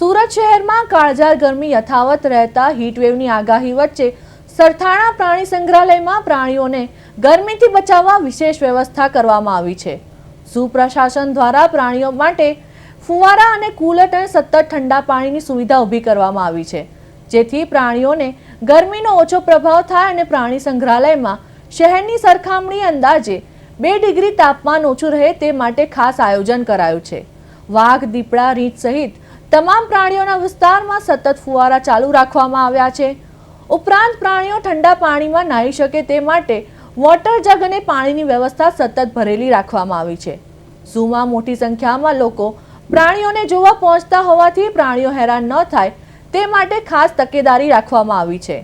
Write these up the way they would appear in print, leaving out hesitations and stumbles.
સુરત શહેરમાં કાળઝાળ ગરમી યથાવત રહેતા હીટવેવની આગાહી વચ્ચે સરથાણા પ્રાણી સંગ્રહાલયમાં પ્રાણીઓને ગરમીથી બચાવવા વિશેષ વ્યવસ્થા કરવામાં આવી છે। ઝૂ પ્રશાસન દ્વારા પ્રાણીઓ માટે ફુવારા અને કુલર અને સતત ઠંડા પાણીની સુવિધા ઊભી કરવામાં આવી છે, જેથી પ્રાણીઓને ગરમીનો ઓછો પ્રભાવ થાય અને પ્રાણી સંગ્રહાલયમાં શહેરની સરખામણી અંદાજે 2 ડિગ્રી તાપમાન ઓછું રહે તે માટે ખાસ આયોજન કરાયું છે। વાઘ, દીપડા, રીંછ સહિત તમામ પ્રાણીઓના વિસ્તારમાં સતત ફુવારા ચાલુ રાખવામાં આવ્યા છે। ઉપરાંત પ્રાણીઓ ઠંડા પાણીમાં નાહી શકે તે માટે વોટર જગ અને પાણીની વ્યવસ્થા સતત ભરેલી રાખવામાં આવી છે। ઝૂમાં મોટી સંખ્યામાં લોકો પ્રાણીઓને જોવા પહોંચતા હોવાથી પ્રાણીઓ હેરાન ન થાય તે માટે ખાસ તકેદારી રાખવામાં આવી છે।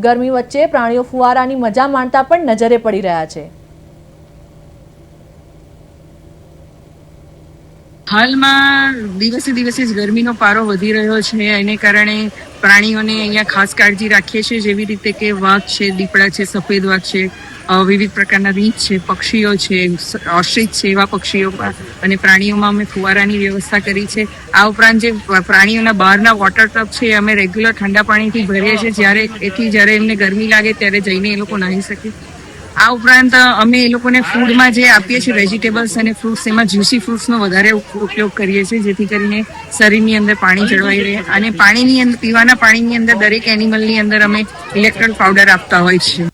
ગરમી વચ્ચે પ્રાણીઓ ફુવારાની મજા માણતા પણ નજરે પડી રહ્યા છે। હાલમાં દિવસે દિવસે જ ગરમીનો પારો વધી રહ્યો છે, એને કારણે પ્રાણીઓને અહીંયા ખાસ કાળજી રાખીએ છીએ, જેવી રીતે કે વાઘ છે, દીપડા છે, સફેદ વાઘ છે, વિવિધ પ્રકારના રીંછ છે, પક્ષીઓ છે, ઓસ્ટ્રીચ છે, એવા પક્ષીઓમાં અને પ્રાણીઓમાં અમે ફુવારાની વ્યવસ્થા કરી છે। આ ઉપરાંત જે પ્રાણીઓના બહારના વોટર ટબ છે એ અમે રેગ્યુલર ઠંડા પાણીથી ભરીએ છીએ, જ્યારે એમને ગરમી લાગે ત્યારે જઈને એ લોકો નાહી શકે। આ ઉપરાંત અમે એ લોકોને ફૂડમાં જે આપીએ છીએ વેજીટેબલ્સ અને ફ્રૂટ્સ, એમાં જ્યુસી ફ્રૂટ્સનો વધારે ઉપયોગ કરીએ છીએ, જેથી કરીને શરીરની અંદર પાણી જળવાઈ રહે। અને પાણીની અંદર, પીવાના પાણીની અંદર દરેક એનિમલની અંદર અમે ઇલેક્ટ્રોલ પાવડર આપતા હોય છે।